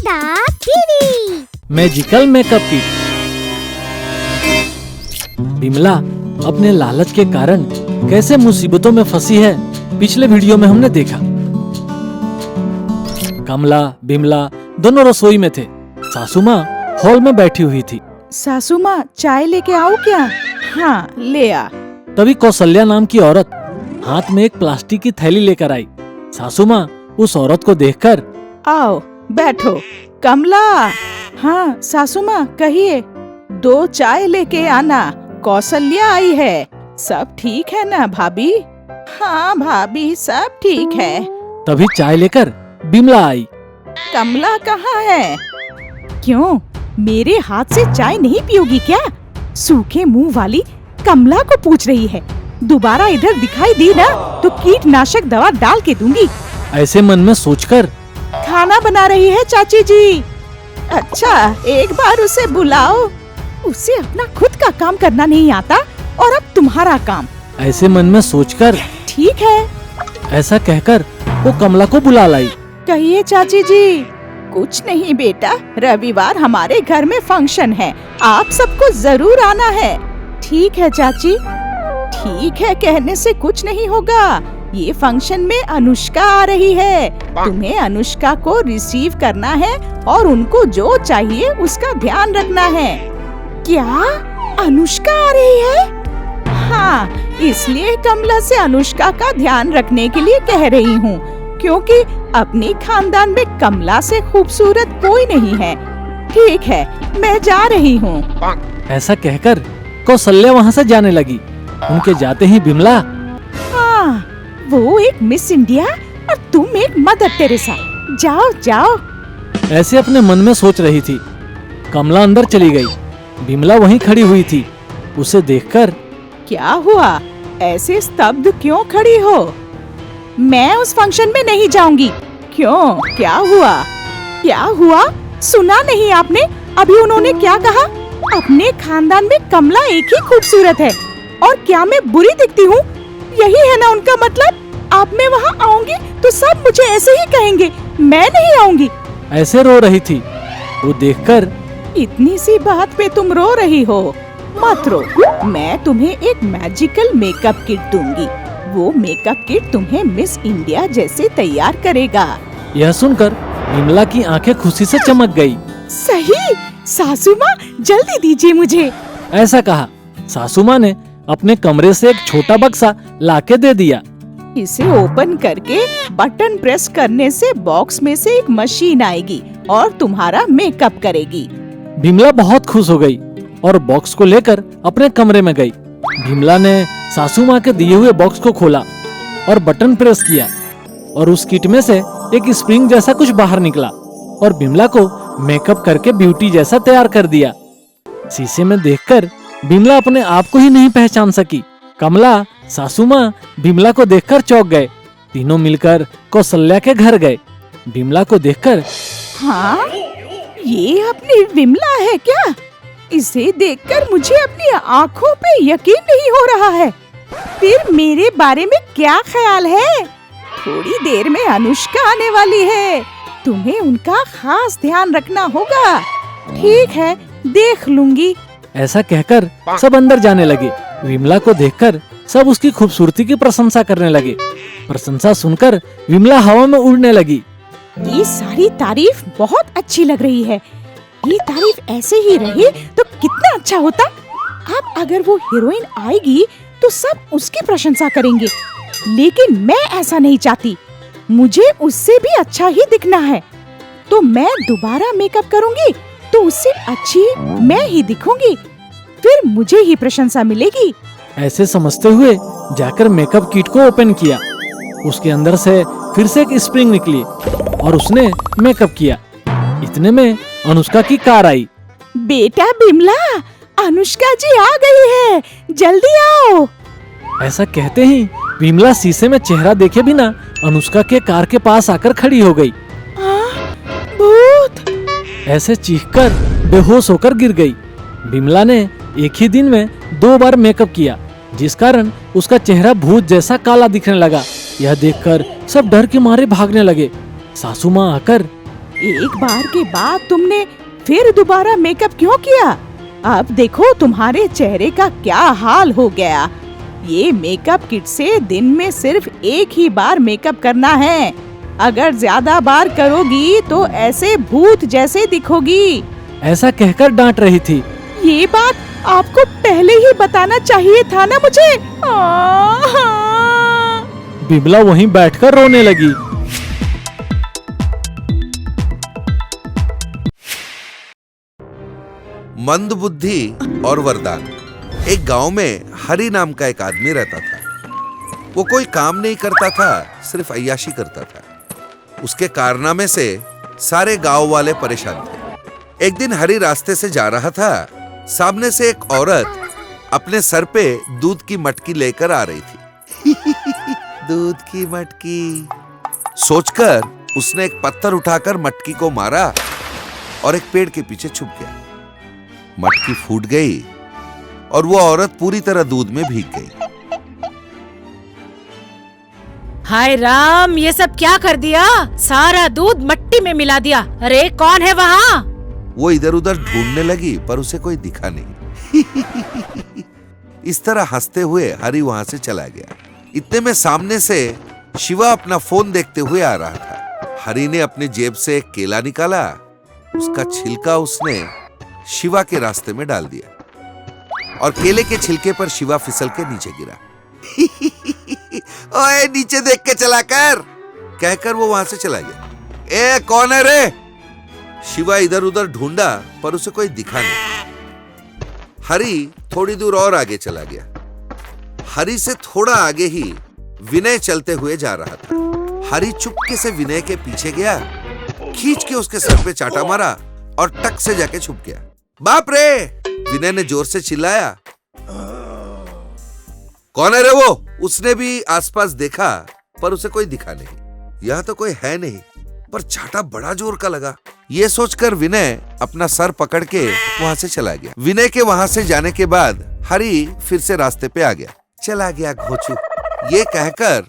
बेटा TV magical makeup kit. Bimla अपने लालच के कारण कैसे मुसीबतों में फंसी है, पिछले वीडियो में हमने देखा। कमला बिमला दोनों रसोई में थे। सासू माँ हॉल में बैठी हुई थी। सासू माँ चाय लेके आओ क्या? हाँ ले आ। तभी कौशल्या नाम की औरत हाथ में एक प्लास्टिक की थैली लेकर आई। सासू माँ उस औरत को देखकर, आओ बैठो। कमला। हाँ सासू माँ कहिए। 2 चाय लेके आना, कौशल्या आई है। सब ठीक है ना भाभी? हाँ भाभी सब ठीक है। तभी चाय लेकर बिमला आई। कमला कहाँ है? क्यों मेरे हाथ से चाय नहीं पियोगी क्या? सूखे मुंह वाली कमला को पूछ रही है। दोबारा इधर दिखाई दी ना तो कीटनाशक दवा डाल के दूंगी। ऐसे मन में सोचकर, खाना बना रही है चाची जी। अच्छा एक बार उसे बुलाओ। उसे अपना खुद का काम करना नहीं आता और अब तुम्हारा काम। ऐसे मन में सोचकर, ठीक है। ऐसा कहकर वो कमला को बुला लाई। कहिए चाची जी। कुछ नहीं बेटा, रविवार हमारे घर में फंक्शन है, आप सबको जरूर आना है। ठीक है चाची। ठीक है कहने से कुछ नहीं होगा। ये फंक्शन में अनुष्का आ रही है। तुम्हें अनुष्का को रिसीव करना है और उनको जो चाहिए उसका ध्यान रखना है। क्या अनुष्का आ रही है? हाँ, इसलिए कमला से अनुष्का का ध्यान रखने के लिए कह रही हूँ, क्योंकि अपने खानदान में कमला से खूबसूरत कोई नहीं है। ठीक है मैं जा रही हूँ। ऐसा कहकर कौशल्या वहाँ से जाने लगी। उनके जाते ही बिमला, हाँ, वो एक मिस इंडिया और तुम एक मदर टेरेसा। जाओ जाओ। ऐसे अपने मन में सोच रही थी। कमला अंदर चली गई। बिमला वहीं खड़ी हुई थी। उसे देखकर, क्या हुआ? ऐसे स्तब्ध क्यों खड़ी हो? मैं उस फंक्शन में नहीं जाऊंगी। क्यों? क्या हुआ? क्या हुआ? सुना नहीं आपने? अभी उन्होंने क्या कहा? अपने खानदान में कमला एक ही खूबसूरत है और क्या मैं बुरी दिखती हूँ? यही है ना उनका मतलब? आप मैं वहाँ आऊंगी तो सब मुझे ऐसे ही कहेंगे, मैं नहीं आऊंगी। ऐसे रो रही थी। वो देखकर, इतनी सी बात पे तुम रो रही हो? मत रो, मैं तुम्हें एक मैजिकल मेकअप किट दूंगी। वो मेकअप किट तुम्हें मिस इंडिया जैसे तैयार करेगा। यह सुनकर बिमला की आंखें खुशी से चमक गई। सही? सासू माँ जल्दी दीजिए मुझे। ऐसा कहा। सासू माँ ने अपने कमरे से एक छोटा बक्सा लाके दे दिया। इसे ओपन करके बटन प्रेस करने से बॉक्स में से एक मशीन आएगी और तुम्हारा मेकअप करेगी। बिमला बहुत खुश हो गई और बॉक्स को लेकर अपने कमरे में गई। बिमला ने सासू माँ के दिए हुए बॉक्स को खोला और बटन प्रेस किया और उस किट में से एक स्प्रिंग जैसा कुछ बाहर निकला और बिमला को मेकअप करके ब्यूटी जैसा तैयार कर दिया। शीशे में देखकर बिमला अपने आप को ही नहीं पहचान सकी। कमला, सासू माँ बिमला को देखकर चौंक गए। तीनों मिलकर कौशल्या के घर गए। बिमला को देखकर, हाँ, ये अपनी बिमला है क्या? इसे देखकर मुझे अपनी आँखों पे यकीन नहीं हो रहा है। फिर मेरे बारे में क्या ख्याल है? थोड़ी देर में अनुष्का आने वाली है, तुम्हें उनका खास ध्यान रखना होगा। ठीक है देख लूंगी। ऐसा कहकर सब अंदर जाने लगे। विमला को देखकर सब उसकी खूबसूरती की प्रशंसा करने लगे। प्रशंसा सुनकर विमला हवा में उड़ने लगी। ये सारी तारीफ बहुत अच्छी लग रही है। ये तारीफ ऐसे ही रहे तो कितना अच्छा होता। अब अगर वो हीरोइन आएगी तो सब उसकी प्रशंसा करेंगे, लेकिन मैं ऐसा नहीं चाहती। मुझे उससे भी अच्छा ही दिखना है, तो मैं दोबारा मेकअप करूंगी तो उससे अच्छी मैं ही दिखूंगी, फिर मुझे ही प्रशंसा मिलेगी। ऐसे समझते हुए जाकर मेकअप किट को ओपन किया। उसके अंदर से फिर से एक स्प्रिंग निकली और उसने मेकअप किया। इतने में अनुष्का की कार आई। बेटा बिमला, अनुष्का जी आ गई है, जल्दी आओ। ऐसा कहते ही बिमला शीशे में चेहरा देखे बिना अनुष्का के कार के पास आकर खड़ी हो गई। भूत! ऐसे चीखकर बेहोश होकर गिर गई। बिमला ने एक ही दिन में 2 बार मेकअप किया, जिस कारण उसका चेहरा भूत जैसा काला दिखने लगा। यह देखकर सब डर के मारे भागने लगे। सासू माँ आकर, एक बार के बाद तुमने फिर दोबारा मेकअप क्यों किया? अब देखो तुम्हारे चेहरे का क्या हाल हो गया। ये मेकअप किट से दिन में सिर्फ एक ही बार मेकअप करना है। अगर ज्यादा बार करोगी तो ऐसे भूत जैसे दिखोगी। ऐसा कहकर डांट रही थी। ये बात आपको पहले ही बताना चाहिए था ना मुझे। बिमला वहीं बैठकर रोने लगी। मंदबुद्धि और वरदान। एक गांव में हरि नाम का एक आदमी रहता था। वो कोई काम नहीं करता था, सिर्फ अय्याशी करता था। उसके कारनामे से सारे गांव वाले परेशान थे। एक दिन हरि रास्ते से जा रहा था। सामने से एक औरत अपने सर पे दूध की मटकी लेकर आ रही थी। दूध की मटकी सोचकर उसने एक पत्थर उठाकर मटकी को मारा और एक पेड़ के पीछे छुप गया। मटकी फूट गई और वो औरत पूरी तरह दूध में भीग गई। हाय राम, ये सब क्या कर दिया? सारा दूध मिट्टी में मिला दिया। अरे कौन है वहाँ? वो इधर उधर ढूंढने लगी पर उसे कोई दिखा नहीं। इस तरह हंसते हुए हरि वहां से चला गया। इतने में सामने से शिवा अपना फोन देखते हुए आ रहा था। हरि ने अपने जेब से एक केला निकाला। उसका छिलका उसने शिवा के रास्ते में डाल दिया और केले के छिलके पर शिवा फिसल के नीचे गिरा। ओए नीचे देख के चला कर, कहकर वो वहां से चला गया। ए कौन है रे? शिवा इधर उधर ढूंढा पर उसे कोई दिखा नहीं। हरि थोड़ी दूर और आगे चला गया। हरि से थोड़ा आगे ही विनय चलते हुए जा रहा था। हरि चुपके से विनय के पीछे गया, खींच के उसके सर पे चाटा मारा और टक से जाके छुप गया। बाप रे! विनय ने जोर से चिल्लाया। कौन है रे वो? उसने भी आसपास देखा पर उसे कोई दिखा नहीं। यह तो कोई है नहीं, पर चाटा बड़ा जोर का लगा। ये सोचकर विनय अपना सर पकड़ के वहां से चला गया। विनय के वहां से जाने के बाद हरि फिर से रास्ते पे आ गया। चला गया घोचू, ये कहकर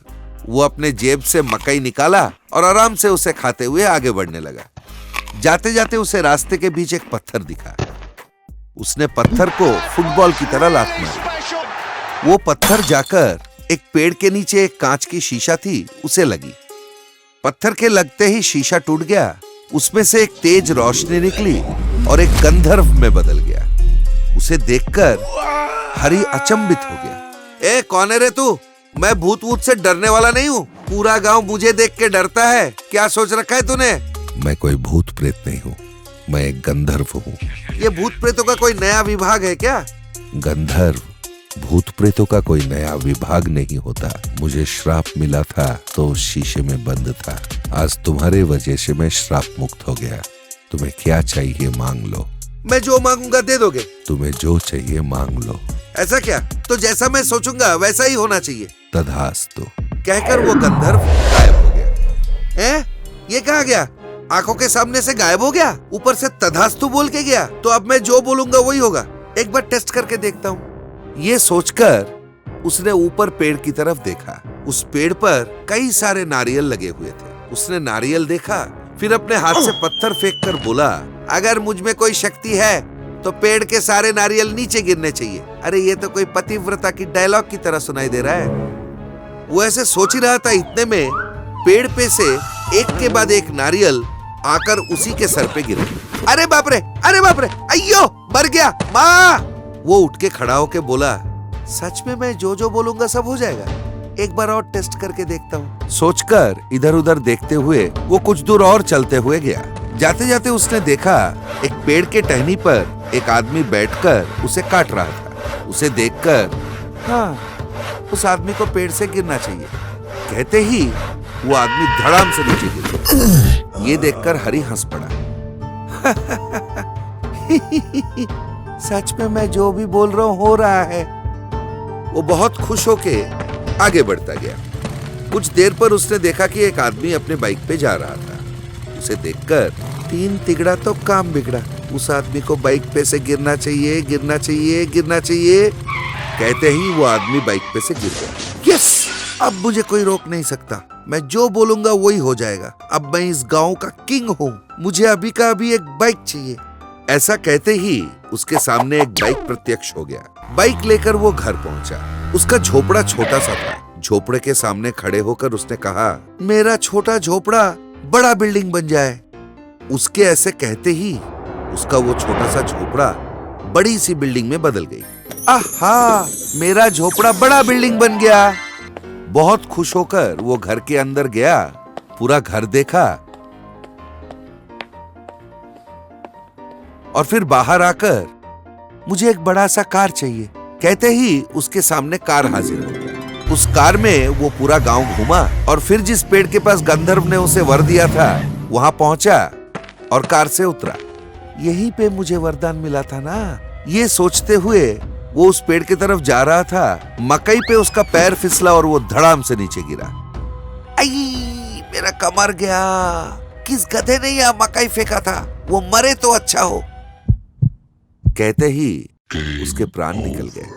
वो अपने जेब से मकई निकाला और आराम से उसे खाते हुए आगे बढ़ने लगा। जाते जाते उसे रास्ते के बीच एक पत्थर दिखा। उसने पत्थर को फुटबॉल की तरह लात मारी। वो पत्थर जाकर एक पेड़ के नीचे एक कांच की शीशा थी, उसे लगी। पत्थर के लगते ही शीशा टूट गया। उसमें से एक तेज रोशनी निकली और एक गंधर्व में बदल गया। उसे देखकर हरि अचंभित हो गया। ए कौन है रे तू? मैं भूत वूत से डरने वाला नहीं हूँ। पूरा गांव मुझे देख के डरता है। क्या सोच रखा है तूने? मैं कोई भूत प्रेत नहीं हूँ, मैं एक गंधर्व हूँ। ये भूत प्रेतों का कोई नया विभाग है क्या? गंधर्व भूत प्रेतों का कोई नया विभाग नहीं होता। मुझे श्राप मिला था तो उस शीशे में बंद था। आज तुम्हारे वजह से मैं श्राप मुक्त हो गया। तुम्हें क्या चाहिए मांग लो। मैं जो मांगूंगा दे दोगे? तुम्हें जो चाहिए मांग लो। ऐसा क्या? तो जैसा मैं सोचूंगा वैसा ही होना चाहिए। तथास्तु, कहकर वो गंधर्व गायब हो गया। ये कहाँ गया? आंखों के सामने से गायब हो गया, ऊपर से तथास्तु बोल के गया। तो अब मैं जो बोलूंगा वही होगा। एक बार टेस्ट करके देखता हूँ। ये सोचकर उसने ऊपर पेड़ की तरफ देखा। उस पेड़ पर कई सारे नारियल लगे हुए थे। उसने नारियल देखा, फिर अपने हाथ से पत्थर फेंक कर बोला, अगर मुझ में कोई शक्ति है तो पेड़ के सारे नारियल नीचे गिरने चाहिए। अरे ये तो कोई पतिव्रता की डायलॉग की तरह सुनाई दे रहा है। वो ऐसे सोच ही रहा था, इतने में पेड़ पे से एक के बाद एक नारियल आकर उसी के सर पे गिरे। अरे बाप रे, अरे बाप रे, अయ్యో मर गया माँ। वो उठ के खड़ा होके बोला, सच में मैं जो जो बोलूंगा सब हो जाएगा। एक बार और टेस्ट करके देखता हूँ। सोचकर इधर उधर देखते हुए वो कुछ दूर और चलते हुए गया। जाते जाते उसने देखा एक पेड़ के टहनी पर एक आदमी बैठकर उसे काट रहा था। उसे देखकर हाँ, उस आदमी को पेड़ से गिरना चाहिए। कहते ही वो आदमी धड़ाम से नीचे गिर गया। ये देखकर हरि हंस पड़ा। सच में मैं जो भी बोल रहा हूँ हो रहा है। वो बहुत खुश होके आगे बढ़ता गया। कुछ देर पर उसने देखा कि एक आदमी अपने बाइक पे जा रहा था। उसे देखकर तीन तिगड़ा तो काम बिगड़ा। उस आदमी को बाइक पे से गिरना चाहिए, गिरना चाहिए, गिरना चाहिए। कहते ही वो आदमी बाइक पे से गिर गया। यस, अब मुझे कोई रोक नहीं सकता। मैं जो बोलूंगा वही हो जाएगा। अब मैं इस गांव का किंग हूँ, मुझे अभी का अभी एक बाइक चाहिए। ऐसा कहते ही उसके सामने एक बाइक प्रत्यक्ष हो गया। बाइक लेकर वो घर पहुंचा। उसका झोपड़ा छोटा सा था। झोपड़े के सामने खड़े होकर उसने कहा, मेरा छोटा झोपड़ा बड़ा बिल्डिंग बन जाए। उसके ऐसे कहते ही उसका वो छोटा सा झोपड़ा बड़ी सी बिल्डिंग में बदल गई। आहा, मेरा झोपड़ा बड़ा बिल्डिंग बन गया। बहुत खुश होकर वो घर के अंदर गया, पूरा घर देखा और फिर बाहर आकर, मुझे एक बड़ा सा कार चाहिए। कहते ही उसके सामने कार हाजिर हो गया। उस कार में वो पूरा गांव घूमा और फिर जिस पेड़ के पास गंधर्व ने उसे वर दिया था वहां पहुंचा और कार से उतरा। यहीं पे मुझे वरदान मिला था ना। ये सोचते हुए वो उस पेड़ की तरफ जा रहा था। मकई पे उसका पैर फिसला और वो धड़ाम से नीचे गिरा। आई, मेरा कमर गया। किस गधे ने यह मकई फेंका था, वो मरे तो अच्छा हो। कहते ही उसके प्राण निकल गए।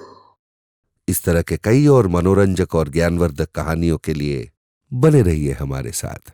इस तरह के कई और मनोरंजक और ज्ञानवर्धक कहानियों के लिए बने रहिए हमारे साथ।